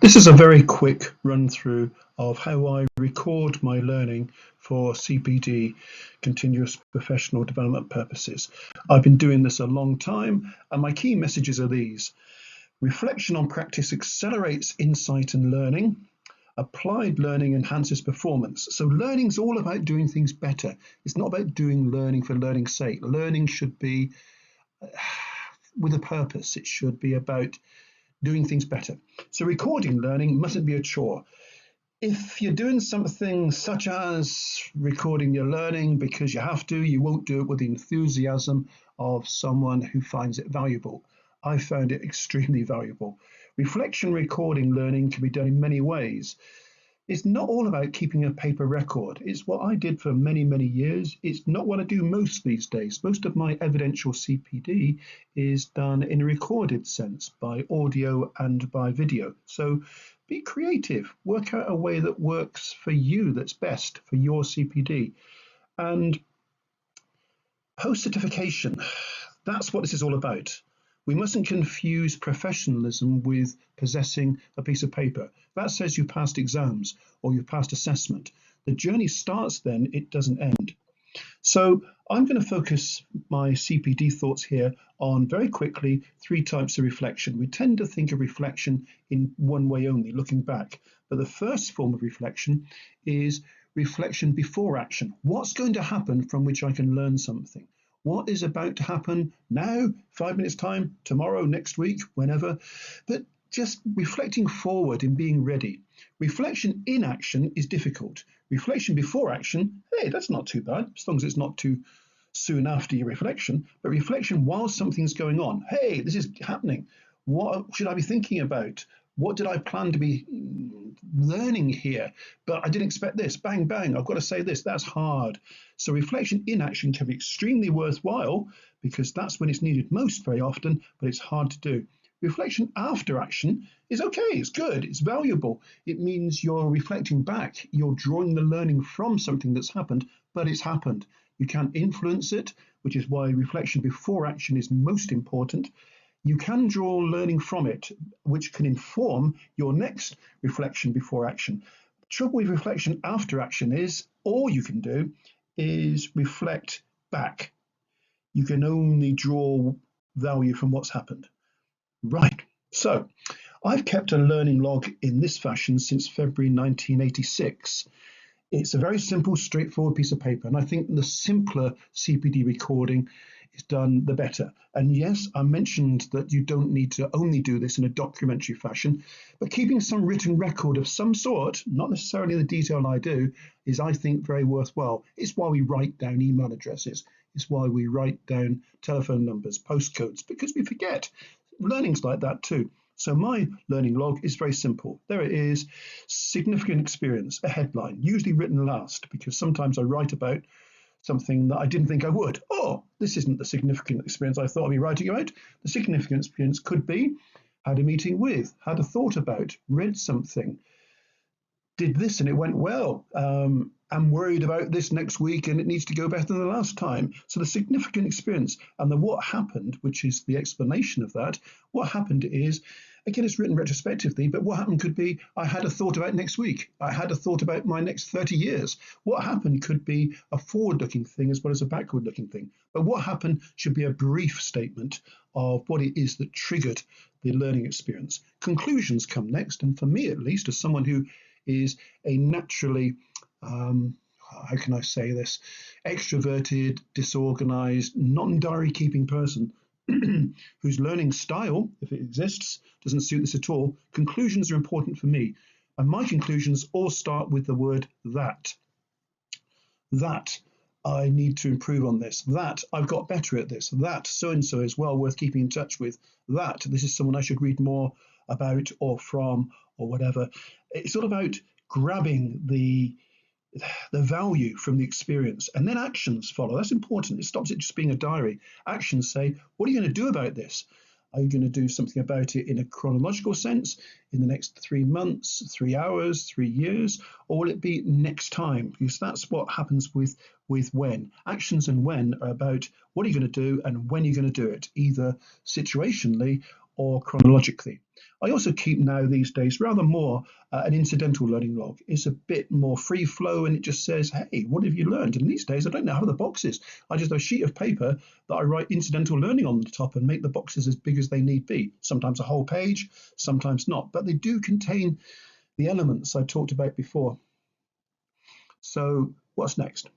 This is a very quick run through of how I record my learning for CPD, continuous professional development purposes. I've been doing this a long time, and my key messages are these. Reflection on practice accelerates insight and learning. Applied learning enhances performance. So learning is all about doing things better. It's not about doing learning for learning's sake. Learning should be with a purpose. It should be about doing things better. So recording learning mustn't be a chore. If you're doing something such as recording your learning because you have to, you won't do it with the enthusiasm of someone who finds it valuable. I found it extremely valuable. Reflection recording learning can be done in many ways. It's not all about keeping a paper record. It's what I did for many, many years. It's not what I do most these days. Most of my evidential CPD is done in a recorded sense by audio and by video. So be creative. Work out a way that works for you, that's best for your CPD. And post-certification, that's what this is all about. We mustn't confuse professionalism with possessing a piece of paper. That says you passed exams or you passed assessment. The journey starts then, it doesn't end. So I'm going to focus my CPD thoughts here on, very quickly, three types of reflection. We tend to think of reflection in one way only, looking back. But the first form of reflection is reflection before action. What's going to happen from which I can learn something? What is about to happen now, 5 minutes time, tomorrow, next week, whenever, but just reflecting forward and being ready. Reflection in action is difficult. Reflection before action, hey, that's not too bad, as long as it's not too soon after your reflection, but reflection while something's going on. Hey, this is happening. What should I be thinking about? What did I plan to be learning here? But I didn't expect this. Bang, bang, I've got to say this. That's hard. So reflection in action can be extremely worthwhile because that's when it's needed most very often, but it's hard to do. Reflection after action is okay, it's good, it's valuable. It means you're reflecting back, you're drawing the learning from something that's happened, but it's happened. You can't influence it, which is why reflection before action is most important. You can draw learning from it, which can inform your next reflection before action. The trouble with reflection after action is all you can do is reflect back. You can only draw value from what's happened. Right, so I've kept a learning log in this fashion since February 1986. It's a very simple, straightforward piece of paper, and I think the simpler CPD recording is done, the better. And yes, I mentioned that you don't need to only do this in a documentary fashion, but keeping some written record of some sort, not necessarily the detail I do, is, I think, very worthwhile. It's why we write down email addresses. It's why we write down telephone numbers, postcodes, because we forget. Learning's like that too. So my learning log is very simple. There it is, significant experience, a headline, usually written last, because sometimes I write about something that I didn't think I would. Oh, this isn't the significant experience I thought I'd be writing about. The significant experience could be, had a meeting with, had a thought about, read something, did this and it went well. I'm worried about this next week and it needs to go better than the last time. So the significant experience and the what happened, which is the explanation of that, what happened is, again, it's written retrospectively, but what happened could be, I had a thought about next week. I had a thought about my next 30 years. What happened could be a forward-looking thing as well as a backward-looking thing. But what happened should be a brief statement of what it is that triggered the learning experience. Conclusions come next, and for me at least, as someone who is a naturally, how can I say this, extroverted, disorganized, non-diary keeping person, whose learning style, if it exists, doesn't suit this at all, conclusions are important for me. And my conclusions all start with the word that. That I need to improve on this. That I've got better at this. That so-and-so is well worth keeping in touch with. That this is someone I should read more about or from or whatever. It's all about grabbing the value from the experience, and then actions follow. That's important. It stops it just being a diary. Actions say, what are you going to do about this? Are you going to do something about it in a chronological sense in the next 3 months, 3 hours, 3 years, or will it be next time? Because that's what happens with when. Actions and when are about what are you going to do and when you're going to do it, either situationally or chronologically. I also keep now these days rather more an incidental learning log. It's a bit more free flow and it just says, hey, what have you learned? And these days I don't know how the boxes. I just have a sheet of paper that I write incidental learning on the top and make the boxes as big as they need be. Sometimes a whole page, sometimes not, but they do contain the elements I talked about before. So what's next?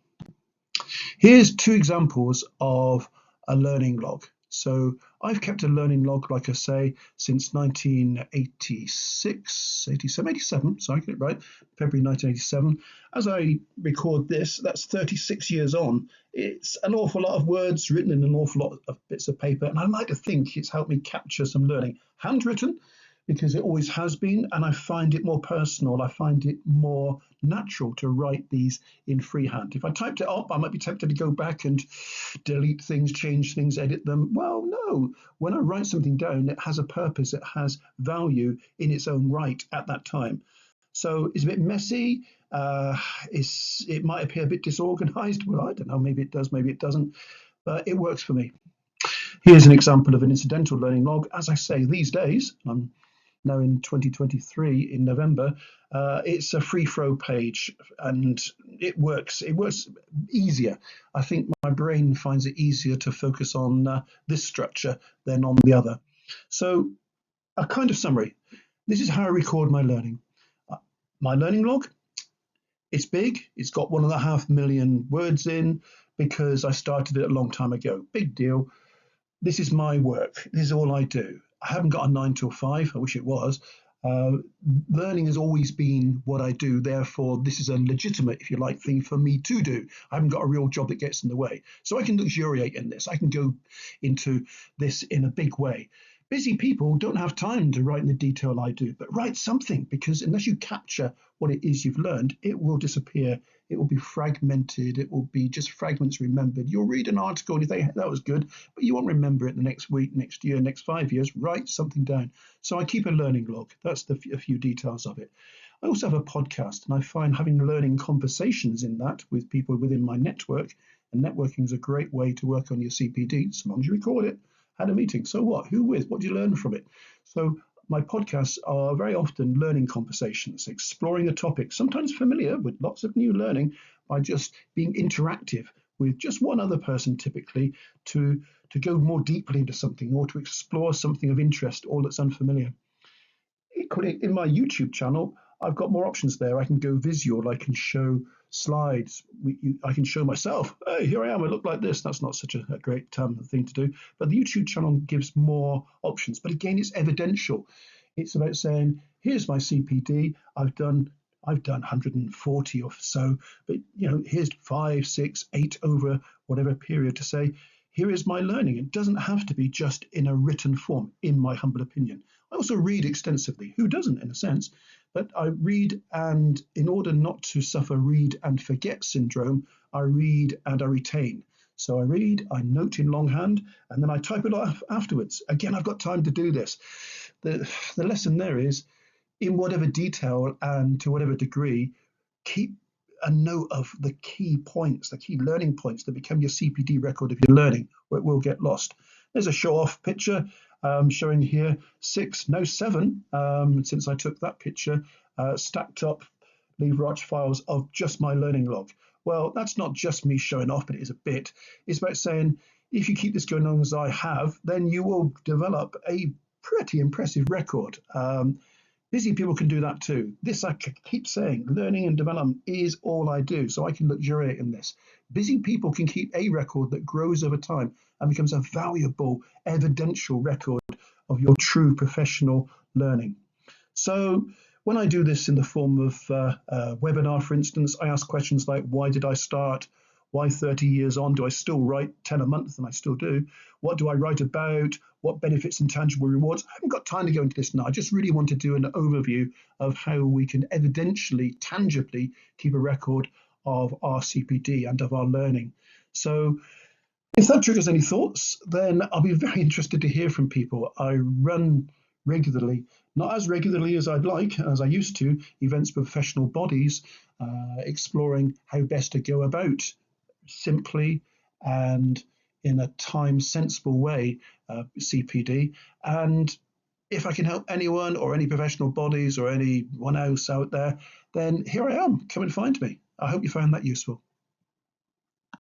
Here's two examples of a learning log. So I've kept a learning log, like I say, since 1986, 87, sorry, get it right, February 1987. As I record this, that's 36 years on. It's an awful lot of words written in an awful lot of bits of paper, and I like to think it's helped me capture some learning. Handwritten, because it always has been, and I find it more personal. I find it more natural to write these in freehand. If I typed it up, I might be tempted to go back and delete things, change things, edit them. Well, no. When I write something down, it has a purpose, it has value in its own right at that time. So it's a bit messy. It might appear a bit disorganized. Well, I don't know, maybe it does, maybe it doesn't, but it works for me. Here's an example of an incidental learning log. As I say, these days, I'm now in 2023 in November, it's a free throw page and it works easier. I think my brain finds it easier to focus on this structure than on the other. So a kind of summary. This is how I record my learning. My learning log, it's big. It's got 1.5 million words in because I started it a long time ago. Big deal. This is my work. This is all I do. I haven't got a 9 till 5. I wish it was. Learning has always been what I do. Therefore, this is a legitimate, if you like, thing for me to do. I haven't got a real job that gets in the way. So I can luxuriate in this. I can go into this in a big way. Busy people don't have time to write in the detail I do, but write something, because unless you capture what it is you've learned, it will disappear. It will be fragmented. It will be just fragments remembered. You'll read an article and you think, that was good, but you won't remember it the next week, next year, next 5 years. Write something down. So I keep a learning log. That's a few details of it. I also have a podcast, and I find having learning conversations in that with people within my network, and networking is a great way to work on your CPD, so long as you record it. Had a meeting. So what? Who with? What do you learn from it? So my podcasts are very often learning conversations, exploring a topic, sometimes familiar with lots of new learning, by just being interactive with just one other person, typically, to go more deeply into something or to explore something of interest or that's unfamiliar. Equally, in my YouTube channel, I've got more options there. I can go visual. I can show slides. I can show myself, hey, here I am. I look like this. That's not such a great thing to do. But the YouTube channel gives more options. But again, it's evidential. It's about saying, here's my CPD. I've done 140 or so. But here's 5, 6, 8 over whatever period to say, here is my learning. It doesn't have to be just in a written form, in my humble opinion. I also read extensively. Who doesn't, in a sense? But I read, and in order not to suffer read and forget syndrome, I read and I retain. So I read, I note in longhand, and then I type it off afterwards. Again, I've got time to do this. The lesson there is, in whatever detail and to whatever degree, keep a note of the key points, the key learning points that become your CPD record of your learning, or it will get lost. There's a show-off picture showing here 7, since I took that picture, stacked up LeverArch files of just my learning log. Well, that's not just me showing off, but it is a bit. It's about saying, if you keep this going on as I have, then you will develop a pretty impressive record. Busy people can do that too. This, I keep saying, learning and development is all I do, so I can luxuriate in this. Busy people can keep a record that grows over time and becomes a valuable, evidential record of your true professional learning. So when I do this in the form of a webinar, for instance, I ask questions like, why did I start? Why 30 years on do I still write 10 a month? And I still do. What do I write about? What benefits and tangible rewards? I haven't got time to go into this now. I just really want to do an overview of how we can evidentially, tangibly keep a record of our CPD and of our learning. So if that triggers any thoughts, then I'll be very interested to hear from people. I run regularly, not as regularly as I'd like, as I used to, events with professional bodies, exploring how best to go about simply and in a time sensible way, CPD. And if I can help anyone or any professional bodies or anyone else out there, then here I am. Come and find me. I hope you found that useful.